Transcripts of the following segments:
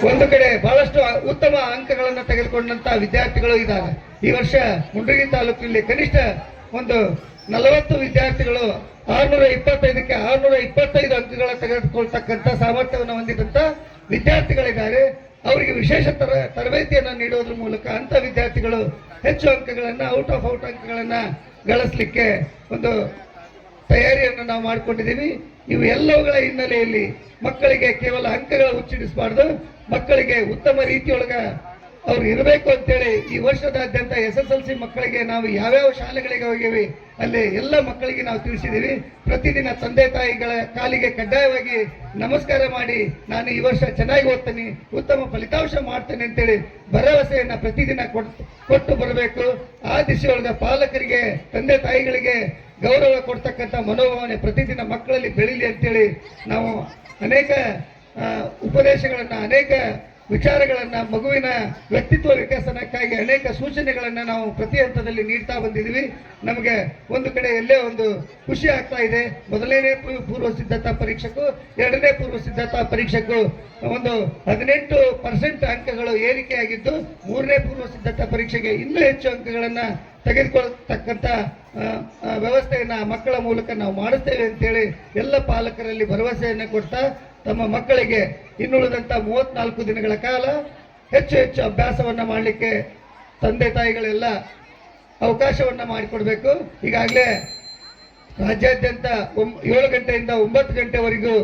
ಒಂದು ಕಡೆ ಬಹಳಷ್ಟು ಉತ್ತಮ ಅಂಕಗಳನ್ನು ತೆಗೆದುಕೊಂಡಂತ ವಿದ್ಯಾರ್ಥಿಗಳು ಇದ್ದಾರೆ. ಈ ವರ್ಷ ಮುಂಡರಗಿ ತಾಲೂಕಿನಲ್ಲಿ ಕನಿಷ್ಠ ಒಂದು 40 ವಿದ್ಯಾರ್ಥಿಗಳು 625ಕ್ಕೆ 625 ಅಂಕಗಳ ತೆಗೆದುಕೊಳ್ತಕ್ಕಂಥ ಸಾಮರ್ಥ್ಯವನ್ನು ಹೊಂದಿದಂತ ವಿದ್ಯಾರ್ಥಿಗಳಿದ್ದಾರೆ. ಅವರಿಗೆ ವಿಶೇಷ ತರಬೇತಿಯನ್ನು ನೀಡುವುದರ ಮೂಲಕ ಅಂತ ವಿದ್ಯಾರ್ಥಿಗಳು ಹೆಚ್ಚು ಅಂಕಗಳನ್ನ ಔಟ್ ಅಂಕಗಳನ್ನ ಗಳಿಸಲಿಕ್ಕೆ ಒಂದು ತಯಾರಿಯನ್ನು ನಾವು ಮಾಡಿಕೊಂಡಿದ್ದೀವಿ. ಇವು ಎಲ್ಲವುಗಳ ಹಿನ್ನೆಲೆಯಲ್ಲಿ ಮಕ್ಕಳಿಗೆ ಕೇವಲ ಅಂಕಗಳ ಉಚ್ಚಿಡಿಸಬಾರ್ದು, ಮಕ್ಕಳಿಗೆ ಉತ್ತಮ ರೀತಿಯೊಳಗ ಅವ್ರು ಇರಬೇಕು ಅಂತೇಳಿ ಈ ವರ್ಷದಾದ್ಯಂತ SSLC ಮಕ್ಕಳಿಗೆ ನಾವು ಯಾವ್ಯಾವ ಶಾಲೆಗಳಿಗೆ ಹೋಗಿವಿ ಅಲ್ಲಿ ಎಲ್ಲ ಮಕ್ಕಳಿಗೆ ನಾವು ತಿಳಿಸಿದ್ದೀವಿ. ಪ್ರತಿದಿನ ತಂದೆ ತಾಯಿಗಳ ಕಾಲಿಗೆ ಕಡ್ಡಾಯವಾಗಿ ನಮಸ್ಕಾರ ಮಾಡಿ ನಾನು ಈ ವರ್ಷ ಚೆನ್ನಾಗಿ ಓದ್ತೇನೆ, ಉತ್ತಮ ಫಲಿತಾಂಶ ಮಾಡ್ತೇನೆ ಅಂತೇಳಿ ಭರವಸೆಯನ್ನ ಪ್ರತಿದಿನ ಕೊಟ್ಟು ಬರಬೇಕು. ಆ ದಿಶೆಯೊಳಗ ಪಾಲಕರಿಗೆ ತಂದೆ ತಾಯಿಗಳಿಗೆ ಗೌರವ ಕೊಡ್ತಕ್ಕಂಥ ಮನೋಭಾವನೆ ಪ್ರತಿದಿನ ಮಕ್ಕಳಲ್ಲಿ ಬೆಳೀಲಿ ಅಂತೇಳಿ ನಾವು ಅನೇಕ ಉಪದೇಶಗಳನ್ನ ಅನೇಕ ವಿಚಾರಗಳನ್ನ ಮಗುವಿನ ವ್ಯಕ್ತಿತ್ವ ವಿಕಸನಕ್ಕಾಗಿ ಅನೇಕ ಸೂಚನೆಗಳನ್ನ ನಾವು ಪ್ರತಿ ಹಂತದಲ್ಲಿ ನೀಡ್ತಾ ಬಂದಿದ್ದೀವಿ. ನಮಗೆ ಒಂದು ಕಡೆ ಎಲ್ಲೇ ಒಂದು ಖುಷಿ ಆಗ್ತಾ ಇದೆ. ಮೊದಲನೇ ಪೂರ್ವ ಸಿದ್ಧತಾ ಪರೀಕ್ಷೆಗೂ ಎರಡನೇ ಪೂರ್ವ ಸಿದ್ಧತಾ ಪರೀಕ್ಷೆಗೂ ಒಂದು 18% ಅಂಕಗಳು ಏರಿಕೆಯಾಗಿದ್ದು ಮೂರನೇ ಪೂರ್ವ ಸಿದ್ಧತಾ ಪರೀಕ್ಷೆಗೆ ಇನ್ನೂ ಹೆಚ್ಚು ಅಂಕಗಳನ್ನ ತೆಗೆದುಕೊಳ್ಳತಕ್ಕಂಥ ವ್ಯವಸ್ಥೆಯನ್ನ ಮಕ್ಕಳ ಮೂಲಕ ನಾವು ಮಾಡುತ್ತೇವೆ ಅಂತೇಳಿ ಎಲ್ಲ ಪಾಲಕರಲ್ಲಿ ಭರವಸೆಯನ್ನು ಕೊಡ್ತಾ ತಮ್ಮ ಮಕ್ಕಳಿಗೆ ಇನ್ನುಳಿದಂಥ 34 ದಿನಗಳ ಕಾಲ ಹೆಚ್ಚು ಹೆಚ್ಚು ಅಭ್ಯಾಸವನ್ನ ಮಾಡಲಿಕ್ಕೆ ತಂದೆ ತಾಯಿಗಳೆಲ್ಲ ಅವಕಾಶವನ್ನ ಮಾಡಿಕೊಡ್ಬೇಕು. ಈಗಾಗಲೇ ರಾಜ್ಯಾದ್ಯಂತ 7 ಗಂಟೆಯಿಂದ 9 ಗಂಟೆವರೆಗೂ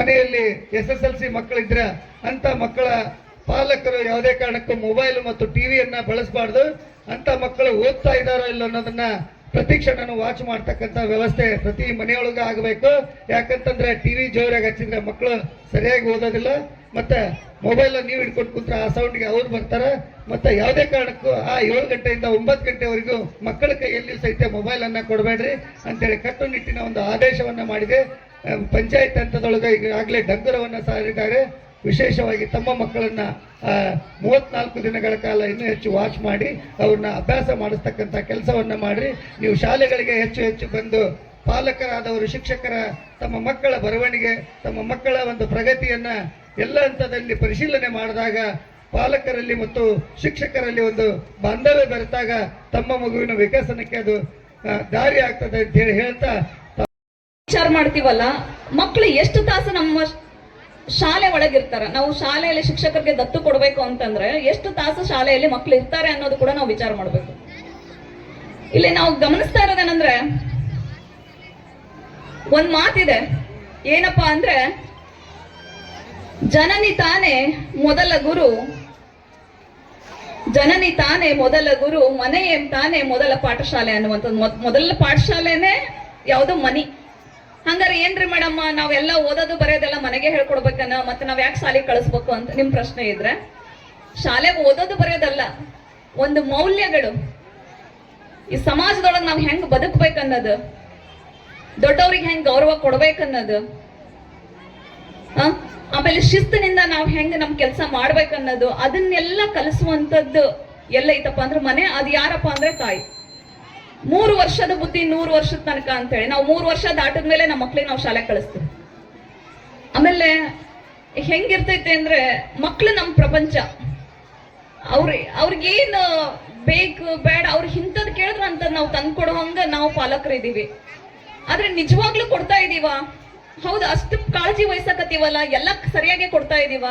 ಮನೆಯಲ್ಲಿ SSLC ಮಕ್ಕಳಿದ್ರೆ ಅಂತ ಮಕ್ಕಳ ಪಾಲಕರು ಯಾವುದೇ ಕಾರಣಕ್ಕೂ ಮೊಬೈಲ್ ಮತ್ತು ಟಿವಿಯನ್ನ ಬಳಸಬಾರ್ದು. ಅಂತ ಮಕ್ಕಳು ಓದ್ತಾ ಇದ್ದಾರೋ ಇಲ್ಲ ಅನ್ನೋದನ್ನ ಪ್ರತಿ ಕ್ಷಣನೂ ವಾಚ್ ಮಾಡ್ತಕ್ಕಂಥ ವ್ಯವಸ್ಥೆ ಪ್ರತಿ ಮನೆಯೊಳಗೆ ಆಗಬೇಕು. ಯಾಕಂತಂದ್ರೆ ಟಿವಿ ಜೋರಾಗಿ ಹಚ್ಚಿದ್ರೆ ಮಕ್ಕಳು ಸರಿಯಾಗಿ ಓದೋದಿಲ್ಲ, ಮತ್ತೆ ಮೊಬೈಲ್ ನೀವು ಹಿಡ್ಕೊಂಡು ಕುಂತ್ರೆ ಆ ಸೌಂಡ್ಗೆ ಅವ್ರು ಬರ್ತಾರೆ. ಮತ್ತೆ ಯಾವುದೇ ಕಾರಣಕ್ಕೂ ಆ 7 ಗಂಟೆಯಿಂದ 9 ಗಂಟೆವರೆಗೂ ಮಕ್ಕಳ ಕೈಯಲ್ಲಿ ಸಹಿತ ಮೊಬೈಲ್ ಅನ್ನ ಕೊಡಬೇಡ್ರಿ ಅಂತೇಳಿ ಕಟ್ಟುನಿಟ್ಟಿನ ಒಂದು ಆದೇಶವನ್ನ ಮಾಡಿದೆ. ಪಂಚಾಯತ್ ಹಂತದೊಳಗೆ ಈಗಾಗಲೇ ಡಂಗುರವನ್ನ ಸಾರಿದ್ದಾರೆ. ವಿಶೇಷವಾಗಿ ತಮ್ಮ ಮಕ್ಕಳನ್ನ 34 ದಿನಗಳ ಕಾಲ ಇನ್ನೂ ಹೆಚ್ಚು ವಾಚ್ ಮಾಡಿ ಅವ್ರನ್ನ ಅಭ್ಯಾಸ ಮಾಡಿಸ್ತಕ್ಕಂಥ ಕೆಲಸವನ್ನ ಮಾಡ್ರಿ. ನೀವು ಶಾಲೆಗಳಿಗೆ ಹೆಚ್ಚು ಹೆಚ್ಚು ಬಂದು ಪಾಲಕರಾದವರು ಶಿಕ್ಷಕರ ತಮ್ಮ ಮಕ್ಕಳ ಬರವಣಿಗೆ ತಮ್ಮ ಮಕ್ಕಳ ಒಂದು ಪ್ರಗತಿಯನ್ನ ಎಲ್ಲ ಹಂತದಲ್ಲಿ ಪರಿಶೀಲನೆ ಮಾಡಿದಾಗ ಪಾಲಕರಲ್ಲಿ ಮತ್ತು ಶಿಕ್ಷಕರಲ್ಲಿ ಒಂದು ಬಾಂಧವ್ಯ ಬೆರೆತಾಗ ತಮ್ಮ ಮಗುವಿನ ವಿಕಸನಕ್ಕೆ ಅದು ದಾರಿ ಆಗ್ತದೆ ಅಂತ ಹೇಳಿ ಹೇಳ್ತಾ ವಿಚಾರ ಮಾಡ್ತೀವಲ್ಲ, ಮಕ್ಕಳು ಎಷ್ಟು ತಾಸು ನಮ್ಮ ಶಾಲೆ ಒಳಗಿರ್ತಾರ. ನಾವು ಶಾಲೆಯಲ್ಲಿ ಶಿಕ್ಷಕರಿಗೆ ದತ್ತು ಕೊಡಬೇಕು ಅಂತಂದ್ರೆ ಎಷ್ಟು ತಾಸು ಶಾಲೆಯಲ್ಲಿ ಮಕ್ಕಳು ಇರ್ತಾರೆ ಅನ್ನೋದು ಕೂಡ ನಾವು ವಿಚಾರ ಮಾಡಬೇಕು. ಇಲ್ಲಿ ನಾವು ಗಮನಿಸ್ತಾ ಇರೋದೇನಂದ್ರೆ ಒಂದ್ ಮಾತಿದೆ, ಏನಪ್ಪಾ ಅಂದ್ರೆ ಜನನಿ ತಾನೇ ಮೊದಲ ಗುರು, ಜನನಿ ತಾನೇ ಮೊದಲ ಗುರು, ಮನೆಯೇ ತಾನೇ ಮೊದಲ ಪಾಠಶಾಲೆ ಅನ್ನುವಂಥದ್ದು. ಮೊದಲ ಪಾಠಶಾಲೆನೇ ಯಾವ್ದು ಮನಿ. ಹಂಗಾರೆ ಏನ್ರಿ ಮೇಡಮ್ ನಾವೆಲ್ಲ ಓದೋದು ಬರೆಯೋದೆಲ್ಲ ಮನೆಗೆ ಹೇಳ್ಕೊಡ್ಬೇಕನ್ನ, ಮತ್ತೆ ನಾವ್ ಯಾಕೆ ಶಾಲೆಗೆ ಕಳಿಸ್ಬೇಕು ಅಂತ ನಿಮ್ ಪ್ರಶ್ನೆ ಇದ್ರೆ, ಶಾಲೆಗೆ ಓದೋದು ಬರೆಯೋದಲ್ಲ, ಒಂದು ಮೌಲ್ಯಗಳು ಈ ಸಮಾಜದೊಳಗೆ ನಾವ್ ಹೆಂಗ್ ಬದುಕ್ಬೇಕನ್ನೋದು, ದೊಡ್ಡವ್ರಿಗೆ ಹೆಂಗ್ ಗೌರವ ಕೊಡ್ಬೇಕನ್ನೋದು, ಆಮೇಲೆ ಶಿಸ್ತಿನಿಂದ ನಾವ್ ಹೆಂಗ್ ನಮ್ ಕೆಲಸ ಮಾಡ್ಬೇಕನ್ನೋದು, ಅದನ್ನೆಲ್ಲ ಕಲಿಸುವಂತದ್ದು ಎಲ್ಲ ಐತಪ್ಪ ಅಂದ್ರೆ ಮನೆ. ಅದು ಯಾರಪ್ಪ ಅಂದ್ರೆ ತಾಯಿ. 3 ವರ್ಷದ ಬುದ್ಧಿ 100 ವರ್ಷದ ತನಕ ಅಂತ ಹೇಳಿ ನಾವು 3 ವರ್ಷ ದಾಟದ್ಮೇಲೆ ನಮ್ಮ ಮಕ್ಳಿಗೆ ನಾವು ಶಾಲೆ ಕಳಿಸ್ತೀವಿ. ಆಮೇಲೆ ಹೆಂಗಿರ್ತೈತೆ ಅಂದ್ರೆ ಮಕ್ಳು ನಮ್ ಪ್ರಪಂಚ. ಅವ್ರಿಗೇನು ಬೇಕು ಬೇಡ ಅವ್ರಿಗೆ ಇಂಥದ್ ಕೇಳಿದ್ರ ಅಂತ ನಾವು ತಂದ್ಕೊಡುವಂಗ ನಾವು ಪಾಲಕರಿದ್ದೀವಿ. ಆದ್ರೆ ನಿಜವಾಗ್ಲೂ ಕೊಡ್ತಾ ಇದೀವ? ಹೌದು, ಅಷ್ಟು ಕಾಳಜಿ ವಹಿಸಕತ್ತೀವಲ್ಲ, ಎಲ್ಲ ಸರಿಯಾಗಿ ಕೊಡ್ತಾ ಇದೀವ?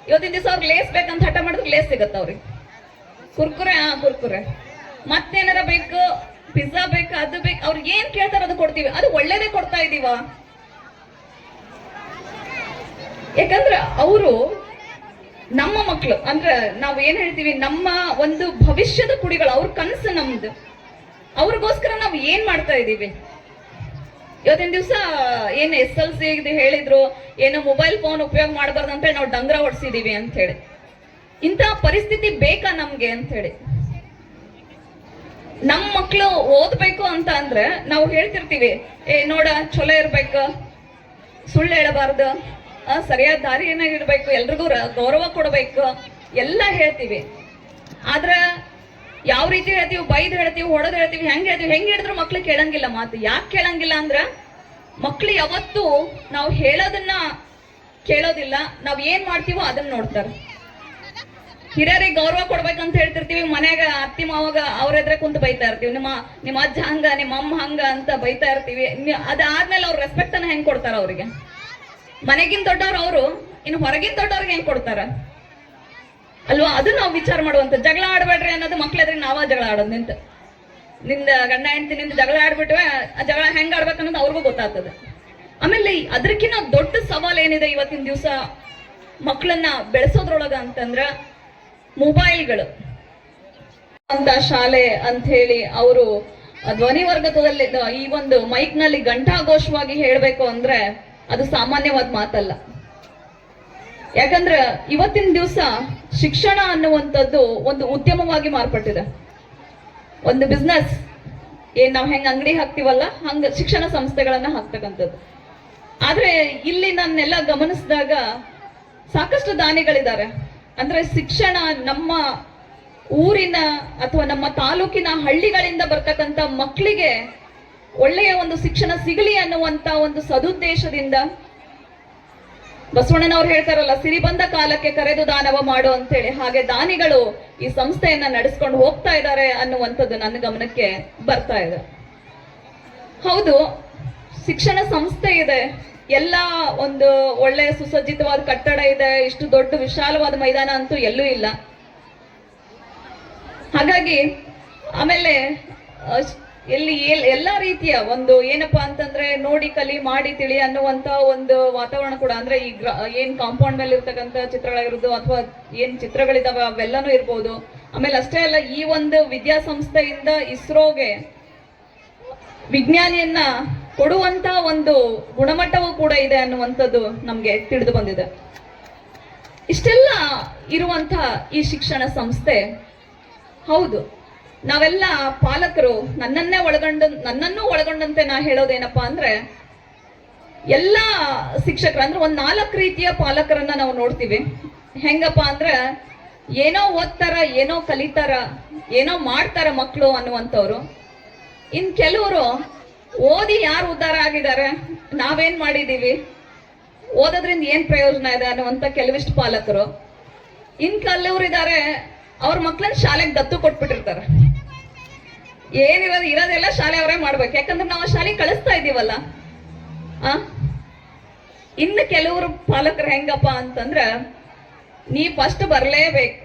ಇವತ್ತಿನ ದಿವಸ ಅವ್ರಿಗೆ ಲೇಸ್ ಬೇಕಂತ ಹಠ ಮಾಡಿದ್ರೆ ಲೇಸ್ ಸಿಗತ್ತ, ಅವ್ರಿಗೆ ಕುರ್ಕುರೆ ಮತ್ತೇನಾರ ಬೇಕು, ಪಿಜ್ಜಾ ಬೇಕು, ಅದು ಬೇಕು, ಅವ್ರಿಗೆ ಏನ್ ಕೇಳ್ತಾರ ಅದು ಕೊಡ್ತೀವಿ. ಅದು ಒಳ್ಳೇದೇ ಕೊಡ್ತಾ ಇದೀವ? ಯಾಕಂದ್ರೆ ಅವರು ನಮ್ಮ ಮಕ್ಕಳು ಅಂದ್ರೆ ನಾವ್ ಏನ್ ಹೇಳ್ತೀವಿ, ನಮ್ಮ ಒಂದು ಭವಿಷ್ಯದ ಕುಡಿಗಳು, ಅವ್ರ ಕನಸು ನಮ್ದು. ಅವ್ರಿಗೋಸ್ಕರ ನಾವ್ ಏನ್ ಮಾಡ್ತಾ ಇದೀವಿ? ಇವತ್ತಿನ ದಿವಸ ಏನ್ SSLC ಹೇಳಿದ್ರು, ಏನೋ ಮೊಬೈಲ್ ಫೋನ್ ಉಪಯೋಗ ಮಾಡಬಾರ್ದು ಅಂತ ಹೇಳಿ ನಾವು ಡಂಗ್ರ ಹೊಡ್ಸಿದೀವಿ ಅಂತ ಹೇಳಿ. ಇಂಥ ಪರಿಸ್ಥಿತಿ ಬೇಕಾ ನಮ್ಗೆ ಅಂತ ಹೇಳಿ? ನಮ್ ಮಕ್ಳು ಓದ್ಬೇಕು ಅಂತ ಅಂದ್ರೆ ನಾವು ಹೇಳ್ತಿರ್ತೀವಿ, ನೋಡ ಚಲೋ ಇರ್ಬೇಕು, ಸುಳ್ಳು ಹೇಳಬಾರ್ದು, ಸರಿಯಾದ ದಾರಿಯನ್ನ ಇಡ್ಬೇಕು, ಎಲ್ರಿಗೂ ಗೌರವ ಕೊಡ್ಬೇಕು ಎಲ್ಲ ಹೇಳ್ತೀವಿ. ಆದ್ರ ಯಾವ ರೀತಿ ಹೇಳ್ತೀವಿ? ಬೈದ್ ಹೇಳ್ತೀವಿ, ಹೊಡೆದ್ ಹೇಳ್ತೀವಿ, ಹೆಂಗ್ ಹೇಳಿದ್ರು ಮಕ್ಳು ಕೇಳಂಗಿಲ್ಲ ಮಾತು. ಯಾಕೆ ಕೇಳಂಗಿಲ್ಲ ಅಂದ್ರ ಮಕ್ಳು ಯಾವತ್ತು ನಾವು ಹೇಳೋದನ್ನ ಕೇಳೋದಿಲ್ಲ. ನಾವ್ ಏನ್ ಮಾಡ್ತೀವೋ ಅದನ್ನ ನೋಡ್ತಾರೆ. ಹಿರಿಯರಿಗೆ ಗೌರವ ಕೊಡ್ಬೇಕಂತ ಹೇಳ್ತಿರ್ತೀವಿ, ಮನ್ಯಾಗ ಅತ್ತಿ ಮಾವಾಗ ಅವ್ರ ಎದುರೇ ಕುಂತು ಬೈತಾ ಇರ್ತೀವಿ, ನಿಮ್ಮ ಅಜ್ಜ ಹಂಗ, ನಿಮ್ಮ ಅಮ್ಮ ಹಂಗ ಅಂತ ಬೈತಾ ಇರ್ತೀವಿ. ಅದಾದ್ಮೇಲೆ ಅವ್ರ ರೆಸ್ಪೆಕ್ಟ್ ಅನ್ನ ಹೆಂಗ್ ಕೊಡ್ತಾರ ಅವ್ರಿಗೆ? ಮನೆಗಿನ್ ದೊಡ್ಡವ್ರು ಅವರು, ಇನ್ನು ಹೊರಗಿನ ದೊಡ್ಡವ್ರಿಗೆ ಹೆಂಗ್ ಕೊಡ್ತಾರ ಅಲ್ವಾ? ಅದು ನಾವು ವಿಚಾರ ಮಾಡುವಂತ. ಜಗಳ ಆಡ್ಬೇಡ್ರಿ ಅನ್ನೋದು ಮಕ್ಳೆದ್ರಿಗೆ ನಾವ ಜಗಳ ಆಡೋದು ನಿಂದ ಗಂಡ ಹೆಂಡತಿ ನಿಂದ ಜಗಳ ಆಡ್ಬಿಟ್ವೆ, ಆ ಜಗಳ ಹೆಂಗ್ ಆಡ್ಬೇಕು ಅನ್ನೋದು ಅವ್ರಿಗೂ ಗೊತ್ತಾಗ್ತದೆ. ಆಮೇಲೆ ಅದಕ್ಕಿಂತ ದೊಡ್ಡ ಸವಾಲ್ ಏನಿದೆ ಇವತ್ತಿನ ದಿವಸ ಮಕ್ಕಳನ್ನ ಬೆಳೆಸೋದ್ರೊಳಗ ಅಂತಂದ್ರ ಮೊಬೈಲ್ಗಳು ಅಂತ ಶಾಲೆ ಅಂತ ಹೇಳಿ ಅವರು ಧ್ವನಿ ವರ್ಗದಲ್ಲಿ ಈ ಒಂದು ಮೈಕ್ ನಲ್ಲಿ ಘಂಟಾಘೋಷವಾಗಿ ಹೇಳ್ಬೇಕು ಅಂದ್ರೆ ಅದು ಸಾಮಾನ್ಯವಾದ ಮಾತಲ್ಲ. ಯಾಕಂದ್ರೆ ಇವತ್ತಿನ ದಿವಸ ಶಿಕ್ಷಣ ಅನ್ನುವಂಥದ್ದು ಒಂದು ಉದ್ಯಮವಾಗಿ ಮಾರ್ಪಟ್ಟಿದೆ, ಒಂದು ಬಿಸ್ನೆಸ್. ನಾವ್ ಹೆಂಗ್ ಅಂಗಡಿ ಹಾಕ್ತಿವಲ್ಲ ಹಂಗ ಶಿಕ್ಷಣ ಸಂಸ್ಥೆಗಳನ್ನ ಹಾಕ್ತಕ್ಕಂಥದ್ದು. ಆದ್ರೆ ಇಲ್ಲಿ ನಾನೆಲ್ಲ ಗಮನಿಸಿದಾಗ ಸಾಕಷ್ಟು ದಾನಿಗಳಿದ್ದಾರೆ. ಅಂದ್ರೆ ಶಿಕ್ಷಣ ನಮ್ಮ ಊರಿನ ಅಥವಾ ನಮ್ಮ ತಾಲೂಕಿನ ಹಳ್ಳಿಗಳಿಂದ ಬರ್ತಕ್ಕಂಥ ಮಕ್ಕಳಿಗೆ ಒಳ್ಳೆಯ ಒಂದು ಶಿಕ್ಷಣ ಸಿಗಲಿ ಅನ್ನುವಂತ ಒಂದು ಸದುದ್ದೇಶದಿಂದ ಬಸವಣ್ಣನವ್ರು ಹೇಳ್ತಾರಲ್ಲ, ಸಿರಿ ಬಂದ ಕಾಲಕ್ಕೆ ಕರೆದು ದಾನವ ಮಾಡು ಅಂತೇಳಿ, ಹಾಗೆ ದಾನಿಗಳು ಈ ಸಂಸ್ಥೆಯನ್ನ ನಡೆಸ್ಕೊಂಡು ಹೋಗ್ತಾ ಇದ್ದಾರೆ ಅನ್ನುವಂಥದ್ದು ನನ್ನ ಗಮನಕ್ಕೆ ಬರ್ತಾ ಇದೆ. ಹೌದು, ಶಿಕ್ಷಣ ಸಂಸ್ಥೆ ಇದೆ, ಎಲ್ಲ ಒಂದು ಒಳ್ಳೆ ಸುಸಜ್ಜಿತವಾದ ಕಟ್ಟಡ ಇದೆ, ಇಷ್ಟು ದೊಡ್ಡ ವಿಶಾಲವಾದ ಮೈದಾನ ಅಂತೂ ಎಲ್ಲೂ ಇಲ್ಲ. ಹಾಗಾಗಿ ಆಮೇಲೆ ಎಲ್ಲಾ ರೀತಿಯ ಒಂದು ಏನಪ್ಪಾ ಅಂತಂದ್ರೆ ನೋಡಿ ಕಲಿ ಮಾಡಿ ತಿಳಿ ಅನ್ನುವಂತ ಒಂದು ವಾತಾವರಣ ಕೂಡ, ಅಂದ್ರೆ ಈ ಏನ್ ಕಾಂಪೌಂಡ್ ಮೇಲೆ ಇರ್ತಕ್ಕಂಥ ಚಿತ್ರಗಳಿರೋದು ಅಥವಾ ಏನ್ ಚಿತ್ರಗಳಿದಾವೆ ಅವೆಲ್ಲನೂ ಇರ್ಬೋದು. ಆಮೇಲೆ ಅಷ್ಟೇ ಅಲ್ಲ, ಈ ಒಂದು ವಿದ್ಯಾಸಂಸ್ಥೆಯಿಂದ ಇಸ್ರೋಗೆ ವಿಜ್ಞಾನಿಯನ್ನ ಕೊಡುವಂತ ಒಂದು ಗುಣಮಟ್ಟವೂ ಕೂಡ ಇದೆ ಅನ್ನುವಂಥದ್ದು ನಮ್ಗೆ ತಿಳಿದು ಬಂದಿದೆ. ಇಷ್ಟೆಲ್ಲ ಇರುವಂತ ಈ ಶಿಕ್ಷಣ ಸಂಸ್ಥೆ, ಹೌದು ನಾವೆಲ್ಲ ಪಾಲಕರು, ನನ್ನನ್ನೂ ಒಳಗೊಂಡಂತೆ ನಾ ಹೇಳೋದೇನಪ್ಪಾ ಅಂದ್ರೆ, ಎಲ್ಲ ಶಿಕ್ಷಕರು ಅಂದ್ರೆ ಒಂದ್ 4 ರೀತಿಯ ಪಾಲಕರನ್ನ ನಾವು ನೋಡ್ತೀವಿ. ಹೆಂಗಪ್ಪ ಅಂದ್ರೆ, ಏನೋ ಓದ್ತಾರ, ಏನೋ ಕಲಿತಾರ, ಏನೋ ಮಾಡ್ತಾರ ಮಕ್ಕಳು ಅನ್ನುವಂಥವ್ರು. ಇನ್ ಕೆಲವರು ಓದಿ ಯಾರು ಉದ್ಧಾರ ಆಗಿದ್ದಾರೆ, ನಾವೇನ್ ಮಾಡಿದೀವಿ, ಓದೋದ್ರಿಂದ ಏನ್ ಪ್ರಯೋಜನ ಇದೆ ಅನ್ನುವಂತ ಕೆಲವಿಷ್ಟು ಪಾಲಕರು. ಇನ್ ಕೆಲವರಿದ್ದಾರೆ, ಅವ್ರ ಮಕ್ಳನ್ನ ಶಾಲೆಗೆ ದತ್ತು ಕೊಟ್ಬಿಟ್ಟಿರ್ತಾರೆ. ಇರೋದೆಲ್ಲ ಶಾಲೆ ಅವರೇ ಮಾಡ್ಬೇಕು, ಯಾಕಂದ್ರೆ ನಾವು ಶಾಲೆಗೆ ಕಳಿಸ್ತಾ ಇದೀವಲ್ಲ. ಇನ್ನು ಕೆಲವರು ಪಾಲಕರು ಹೆಂಗಪ್ಪ ಅಂತಂದ್ರ, ನೀ ಫಸ್ಟ್ ಬರ್ಲೇಬೇಕು,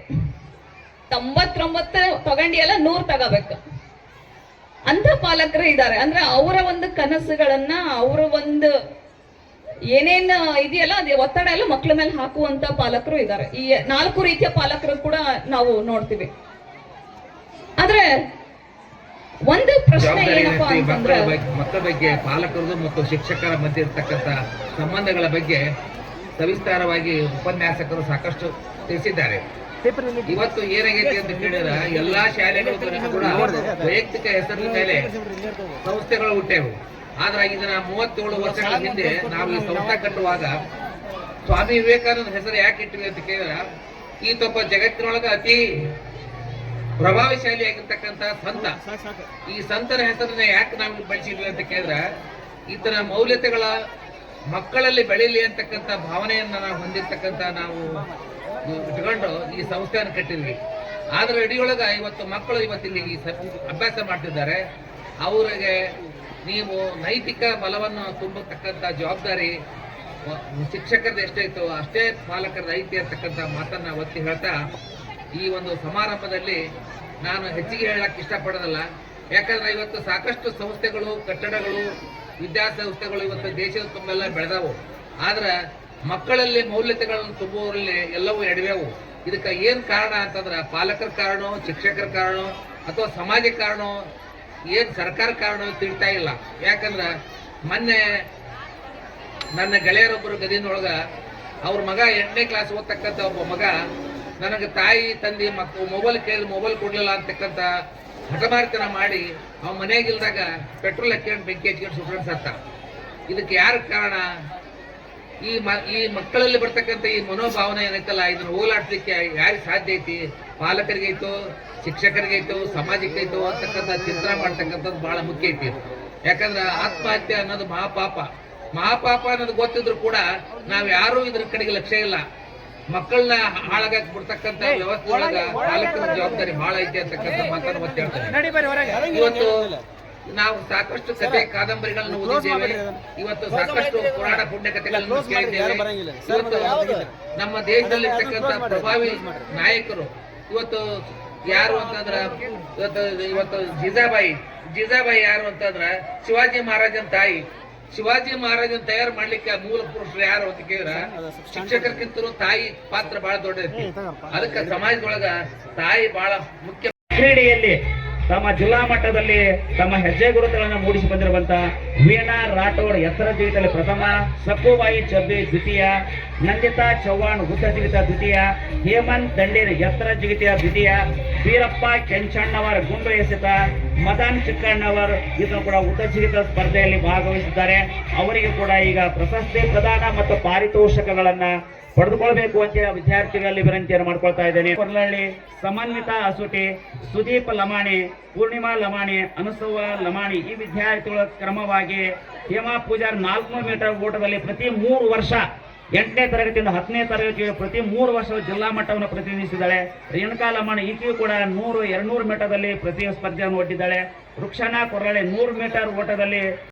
99 ತಗೊಂಡಿಯಲ್ಲ 100 ತಗೋಬೇಕು ಅಂತ ಪಾಲಕರು ಇದ್ದಾರೆ. ಅಂದ್ರೆ ಅವರ ಒಂದು ಕನಸುಗಳನ್ನ, ಅವರ ಒಂದು ಏನೇನು ಇದೆಯಲ್ಲ ಅದೇ ಒತ್ತಡ ಎಲ್ಲ ಮಕ್ಕಳ ಮೇಲೆ ಹಾಕುವಂತ ಪಾಲಕರು ಇದ್ದಾರೆ. ಈ 4 ರೀತಿಯ ಪಾಲಕರು ಕೂಡ ನಾವು ನೋಡ್ತೀವಿ. ಆದ್ರೆ ಒಂದು ಪ್ರಶ್ನೆ ಏನಪ್ಪಾ ಅಂತಂದ್ರೆ, ಮಕ್ಕಳ ಬಗ್ಗೆ ಪಾಲಕರದು ಮತ್ತು ಶಿಕ್ಷಕರ ಮಧ್ಯೆ ಇರ್ತಕ್ಕಂಥ ಸಂಬಂಧಗಳ ಬಗ್ಗೆ ಸವಿಸ್ತಾರವಾಗಿ ಉಪನ್ಯಾಸಕರು ಸಾಕಷ್ಟು ತಿಳಿಸಿದ್ದಾರೆ. ಇವತ್ತು ಏನಾಗೈತಿ ಅಂತ ಕೇಳಿದ್ರೆ, ಎಲ್ಲಾ ಶಾಲೆಗಳು ಕೂಡ ವೈಯಕ್ತಿಕ ಹೆಸರಿನ ಮೇಲೆ ಸಂಸ್ಥೆಗಳು ಹುಟ್ಟೆವು. ಆದ್ರೆ ಇದನ್ನ 37 ವರ್ಷಗಳ ಹಿಂದೆ ನಾವು ಈ ಸಂಸ್ಥೆ ಕಟ್ಟುವಾಗ ಸ್ವಾಮಿ ವಿವೇಕಾನಂದ ಹೆಸರು ಯಾಕೆ ಇಟ್ಟಿವಿ ಅಂತ ಕೇಳಿದ್ರೆ, ಈತೊಬ್ಬ ಜಗತ್ತಿನೊಳಗ ಅತಿ ಪ್ರಭಾವಶಾಲಿಯಾಗಿರ್ತಕ್ಕಂಥ ಸಂತ. ಈ ಸಂತರ ಹೆಸರನ್ನ ಯಾಕೆ ನಾವು ಬಳಸಿದ್ವಿ ಅಂತ ಕೇಳಿದ್ರೆ, ಈತನ ಮೌಲ್ಯತೆಗಳ ಮಕ್ಕಳಲ್ಲಿ ಬೆಳೀಲಿ ಅಂತಕ್ಕಂಥ ಭಾವನೆಯನ್ನ ನಾವು ಹೊಂದಿರ್ತಕ್ಕಂಥ ನಾವು ಇಟ್ಕೊಂಡು ಈ ಸಂಸ್ಥೆಯನ್ನು ಕಟ್ಟಿದ್ವಿ. ಆದ್ರೆ ಅಡಿಯೊಳಗ ಇವತ್ತು ಮಕ್ಕಳು ಇವತ್ತಿಲ್ಲಿ ಅಭ್ಯಾಸ ಮಾಡ್ತಿದ್ದಾರೆ. ಅವರಿಗೆ ನೀವು ನೈತಿಕ ಬಲವನ್ನು ತುಂಬತಕ್ಕಂಥ ಜವಾಬ್ದಾರಿ ಶಿಕ್ಷಕರದ್ದು ಎಷ್ಟೈತೋ ಅಷ್ಟೇ ಪಾಲಕರದ್ದು ಐತಿ ಅಂತಕ್ಕಂಥ ಮಾತನ್ನ ಒತ್ತಿ ಹೇಳ್ತಾ, ಈ ಒಂದು ಸಮಾರಂಭದಲ್ಲಿ ನಾನು ಹೆಚ್ಚಿಗೆ ಹೇಳಕ್ ಇಷ್ಟಪಡೋದಲ್ಲ. ಯಾಕಂದ್ರೆ ಇವತ್ತು ಸಾಕಷ್ಟು ಸಂಸ್ಥೆಗಳು, ಕಟ್ಟಡಗಳು, ವಿದ್ಯಾಸಂಸ್ಥೆಗಳು ಇವತ್ತು ದೇಶದ ತುಂಬೆಲ್ಲ ಬೆಳೆದವು. ಆದ್ರೆ ಮಕ್ಕಳಲ್ಲಿ ಮೌಲ್ಯತೆಗಳನ್ನು ತುಂಬುವವರಲ್ಲಿ ಎಲ್ಲವೂ ಎಡವೆವು. ಇದಕ್ಕೆ ಏನ್ ಕಾರಣ ಅಂತಂದ್ರೆ, ಪಾಲಕರ ಕಾರಣ, ಶಿಕ್ಷಕರ ಕಾರಣ ಅಥವಾ ಸಮಾಜ ಕಾರಣ, ಏನ್ ಸರ್ಕಾರ ಕಾರಣ ತಿಳಿತಾ ಇಲ್ಲ. ಯಾಕಂದ್ರ ಮೊನ್ನೆ ನನ್ನ ಗೆಳೆಯರೊಬ್ಬರು ಗದಿನೊಳಗ ಅವ್ರ ಮಗ 8ನೇ ಕ್ಲಾಸ್ ಓದ್ತಕ್ಕಂಥ ಒಬ್ಬ ಮಗ ನನಗೆ ತಾಯಿ ತಂದೆ ಮಕ್ಕಳು ಮೊಬೈಲ್ ಕೇಳಿದ್ರೆ ಮೊಬೈಲ್ ಕೊಡ್ಲಿಲ್ಲ ಅಂತಕ್ಕಂಥ ಹಠಮಾರಿತನ ಮಾಡಿ ಅವ್ನ ಮನೆಯಾಗಿಲ್ದಾಗ ಪೆಟ್ರೋಲ್ ಹಾಕ್ಕೊಂಡು ಬೆಂಕಿ ಹಚ್ಕೊಂಡು ಸುಟ್ಕೊಂಡು ಸತ್ತ. ಇದಕ್ಕೆ ಯಾರ ಕಾರಣ? ಈ ಮಕ್ಕಳಲ್ಲಿ ಬರ್ತಕ್ಕಂಥ ಈ ಮನೋಭಾವನೆ ಏನೈತಲ್ಲ, ಇದನ್ನ ಹೋಗ್ಲಾಡ್ಲಿಕ್ಕೆ ಯಾರಿಗೆ ಸಾಧ್ಯ ಐತಿ? ಪಾಲಕರಿಗೈತೋ, ಶಿಕ್ಷಕರಿಗೈತೋ, ಸಮಾಜಕ್ಕೈತೋ ಅಂತಕ್ಕಂಥ ಚಿಂತನೆ ಮಾಡ್ತಕ್ಕಂಥದ್ದು ಬಹಳ ಮುಖ್ಯ ಐತಿ. ಯಾಕಂದ್ರೆ ಆತ್ಮಹತ್ಯೆ ಅನ್ನೋದು ಮಹಾಪಾಪ. ಮಹಾಪಾಪ ಅನ್ನೋದು ಗೊತ್ತಿದ್ರು ಕೂಡ ನಾವ್ ಯಾರು ಇದ್ರ ಕಡೆಗೆ ಲಕ್ಷ್ಯ ಇಲ್ಲ. ಮಕ್ಕಳನ್ನ ಹಾಳಾಗಕ್ ಬಿಡ್ತಕ್ಕಂತ ವ್ಯವಸ್ಥೆ ಒಳಗ ಪಾಲಕರ ಜವಾಬ್ದಾರಿ ಬಹಳ ಐತೆ ಅಂತಕ್ಕಂಥ ಮಾತನ್ನು ಒತ್ತಿ ಹೇಳ್ತಾರೆ. ಇವತ್ತು ನಾವು ಸಾಕಷ್ಟು ಕಥೆ ಕಾದಂಬರಿಗಳನ್ನು ಓದಿದ್ದೇವೆ, ಇವತ್ತು ಸಾಕಷ್ಟು ಪುರಾಣ ಪುಣ್ಯ ಕಥೆಗಳನ್ನು ಕೇಳಿದ್ದೇವೆ. ಇವತ್ತು ನಮ್ಮ ದೇಶದಲ್ಲಿರ್ತಕ್ಕಂಥ ಪ್ರಭಾವಿ ನಾಯಕರು ಇವತ್ತು ಯಾರು ಅಂತಂದ್ರ ಇವತ್ತು ಜೀಜಾಬಾಯಿ ಯಾರು ಅಂತಂದ್ರ ಶಿವಾಜಿ ಮಹಾರಾಜನ್ ತಾಯಿ. ಶಿವಾಜಿ ಮಹಾರಾಜನ್ ತಯಾರು ಮಾಡ್ಲಿಕ್ಕೆ ಮೂಲ ಪುರುಷರು ಯಾರು ಅಂತ ಕೇಳಿದ್ರ ಶಿಕ್ಷಕರಿಗಿಂತಲೂ ತಾಯಿ ಪಾತ್ರ ಬಹಳ ದೊಡ್ಡದೈತಿ. ಅದಕ್ಕೆ ಸಮಾಜದೊಳಗ ತಾಯಿ ಬಹಳ ಮುಖ್ಯ. ಕ್ರೀಡೆಯಲ್ಲಿ ತಮ್ಮ ಜಿಲ್ಲಾ ಮಟ್ಟದಲ್ಲಿ ತಮ್ಮ ಹೆಜ್ಜೆ ಗುರುತುಗಳನ್ನು ಮೂಡಿಸಿ ಬಂದಿರುವಂತ ವೀಣಾ ರಾಠೋಡ್ ಎತ್ತರ ಜಿಗಿತದಲ್ಲಿ ಪ್ರಥಮ, ಸಕ್ಕುಬಾಯಿ ಚಬ್ಬಿ ದ್ವಿತೀಯ, ನಂದಿತಾ ಚವ್ಹಾಣ್ ಉದ್ದ ಜಿಗಿತ ದ್ವಿತೀಯ, ಹೇಮಂತ್ ದಂಡೀರ್ ಎತ್ತರ ಜಿಗಿತ ದ್ವಿತೀಯ, ವೀರಪ್ಪ ಕೆಂಚಣ್ಣವರ್ ಗುಂಡು ಎಸೆತ, ಮದನ್ ಚಿಕ್ಕಣ್ಣವರ್ ಇದನ್ನು ಕೂಡ ಉದ್ದ ಜಿಗಿತ ಸ್ಪರ್ಧೆಯಲ್ಲಿ ಭಾಗವಹಿಸಿದ್ದಾರೆ. ಅವರಿಗೆ ಕೂಡ ಈಗ ಪ್ರಶಸ್ತಿ ಪ್ರದಾನ ಮತ್ತು ಪಾರಿತೋಷಕಗಳನ್ನ ಪಡೆದುಕೊಳ್ಬೇಕು ಅಂತ ವಿದ್ಯಾರ್ಥಿಗಳಲ್ಲಿ ವಿನಂತಿಯನ್ನು ಮಾಡ್ಕೊಳ್ತಾ ಇದ್ದೇನೆ. ಕೊರ್ಲಹಳ್ಳಿ ಸಮನ್ವಿತಾ ಅಸುಟಿ, ಸುದೀಪ್ ಲಮಾಣಿ, ಪೂರ್ಣಿಮಾ ಲಮಾಣಿ, ಅನುಸವ ಲಮಾಣಿ ಈ ವಿದ್ಯಾರ್ಥಿಗಳ ಕ್ರಮವಾಗಿ ಹೇಮಾ ಪೂಜಾರ್ 400 ಮೀಟರ್ ಓಟದಲ್ಲಿ ಪ್ರತಿ 3 ವರ್ಷ 8ನೇ ತರಗತಿಯಿಂದ 10ನೇ ತರಗತಿ ಪ್ರತಿ 3 ವರ್ಷ ಜಿಲ್ಲಾ ಮಟ್ಟವನ್ನು ಪ್ರತಿನಿಧಿಸಿದ್ದಾಳೆ. ರೇಣುಕಾ ಲಮಾಣಿ ಈಕೆಯೂ ಕೂಡ 100, 200 ಮೀಟರ್ದಲ್ಲಿ ಪ್ರತಿ ಸ್ಪರ್ಧೆಯನ್ನು ಒಡ್ಡಿದ್ದಾಳೆ. ರುಕ್ಷಾನಾ ಕೊರ್ಲಹಳ್ಳಿ 100 ಮೀಟರ್ ಓಟದಲ್ಲಿ